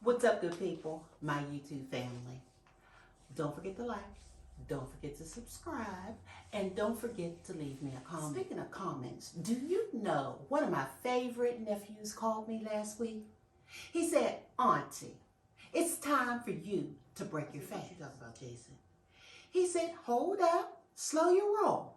What's up, good people? My YouTube family. Don't forget to like, don't forget to subscribe, and don't forget to leave me a comment. Speaking of comments, do you know one of my favorite nephews called me last week? He said, Auntie, it's time for you to break your fast. What you talking about, Jason? He said, hold up, slow your roll.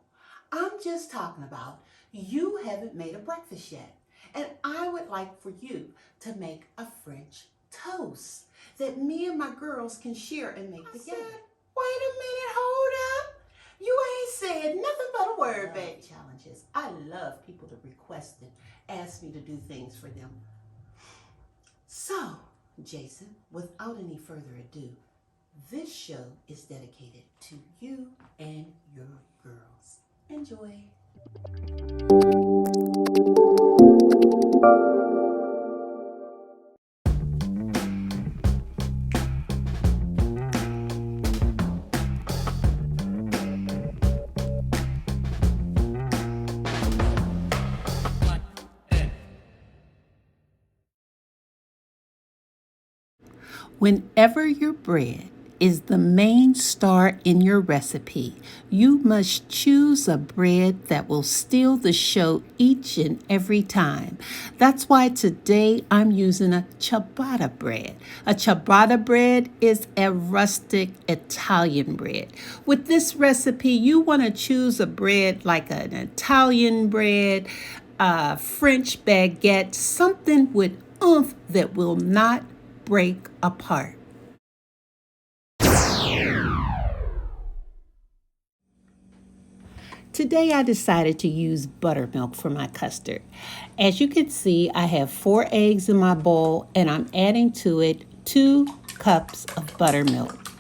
I'm just talking about you haven't made a breakfast yet. And I would like for you to make a French toast that me and my girls can share and make together. Wait a minute, hold up. You ain't said nothing but a word, babe. Challenges. I love people to request and ask me to do things for them. So, Jason, without any further ado, this show is dedicated to you and your girls. Enjoy. Whenever your bread is the main star in your recipe, you must choose a bread that will steal the show each and every time. That's why today I'm using a ciabatta bread. A ciabatta bread is a rustic Italian bread. With this recipe, you want to choose a bread like an Italian bread, a French baguette, something with oomph that will not break apart. Today I decided to use buttermilk for my custard. As you can see, I have 4 eggs in my bowl and I'm adding to it 2 cups of buttermilk.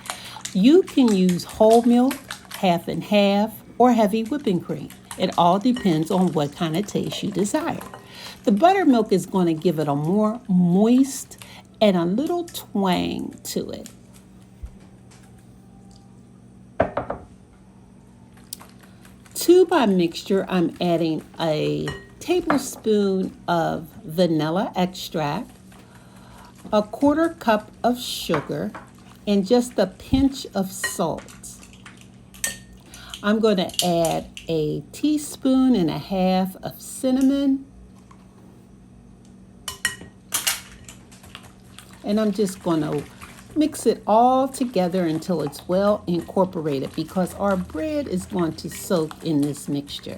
You can use whole milk, half and half, or heavy whipping cream. It all depends on what kind of taste you desire. The buttermilk is going to give it a more moist and a little twang to it. To my mixture, I'm adding a tablespoon of vanilla extract, a 1/4 cup of sugar, and just a pinch of salt. I'm going to add a teaspoon and a half of cinnamon, and I'm just going to mix it all together until it's well incorporated because our bread is going to soak in this mixture.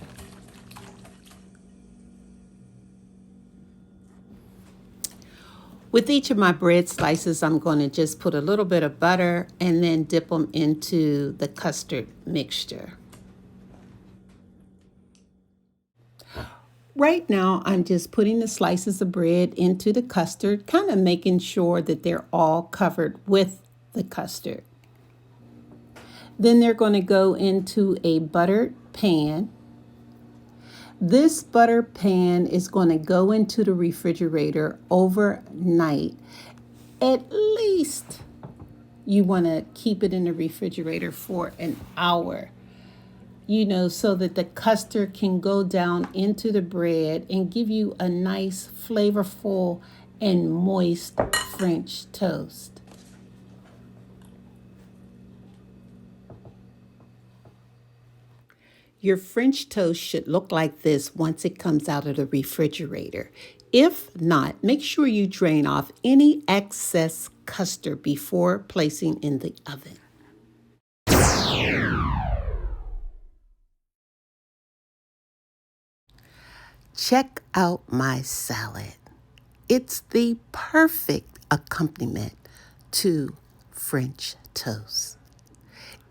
With each of my bread slices, I'm going to just put a little bit of butter and then dip them into the custard mixture. Right now, I'm just putting the slices of bread into the custard, kind of making sure that they're all covered with the custard. Then they're going to go into a buttered pan. This butter pan is going to go into the refrigerator overnight. At least you want to keep it in the refrigerator for an hour, so that the custard can go down into the bread and give you a nice, flavorful, and moist French toast. Your French toast should look like this once it comes out of the refrigerator. If not, make sure you drain off any excess custard before placing in the oven. Check out my salad. It's the perfect accompaniment to French toast.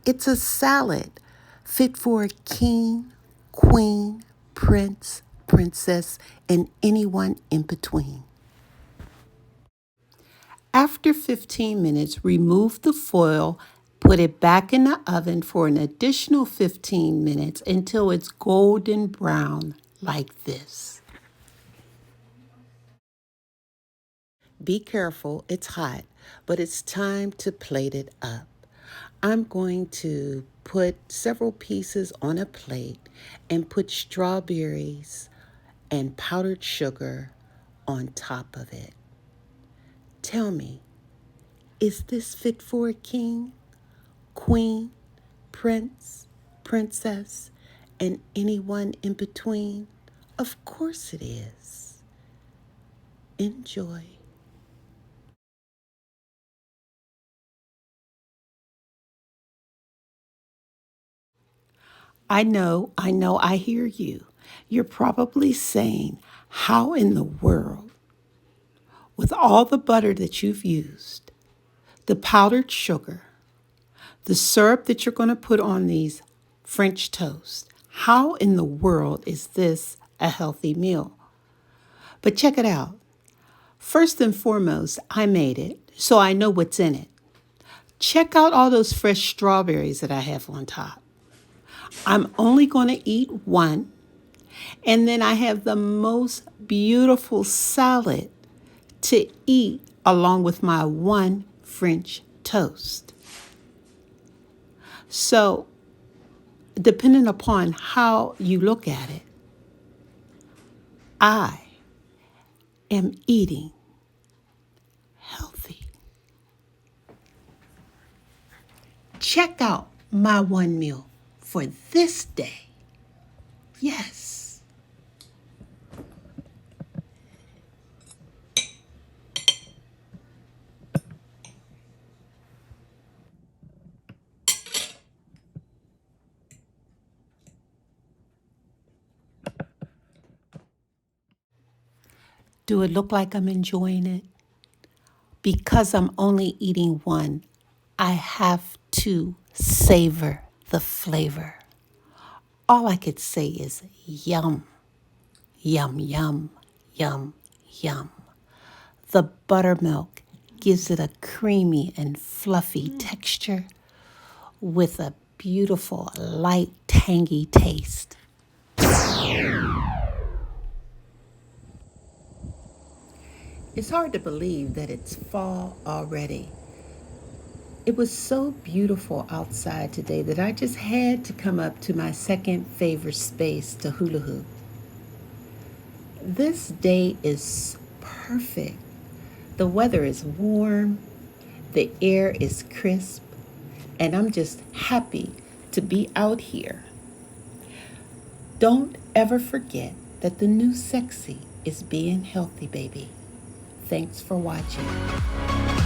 It's a salad fit for a king, queen, prince, princess, and anyone in between. After 15 minutes, remove the foil, put it back in the oven for an additional 15 minutes until it's golden brown like this. Be careful, it's hot, but it's time to plate it up. I'm going to put several pieces on a plate and put strawberries and powdered sugar on top of it. Tell me, Is this fit for a king, queen, prince, princess, and anyone in between? Of course it is. Enjoy. I hear you. You're probably saying, how in the world, with all the butter that you've used, the powdered sugar, the syrup that you're going to put on these French toast, how in the world is this a healthy meal? But check it out. First and foremost, I made it, so I know what's in it. Check out all those fresh strawberries that I have on top. I'm only going to eat one, and then I have the most beautiful salad to eat along with my one French toast. So, depending upon how you look at it, I am eating healthy. Check out my one meal for this day. Yes. Do it look like I'm enjoying it? Because I'm only eating one, I have to savor the flavor. All I could say is yum, yum, yum, yum, yum. The buttermilk gives it a creamy and fluffy texture with a beautiful, light, tangy taste. It's hard to believe that it's fall already. It was so beautiful outside today that I just had to come up to my second favorite space to hula hoop. This day is perfect. The weather is warm, the air is crisp, and I'm just happy to be out here. Don't ever forget that the new sexy is being healthy, baby. Thanks for watching.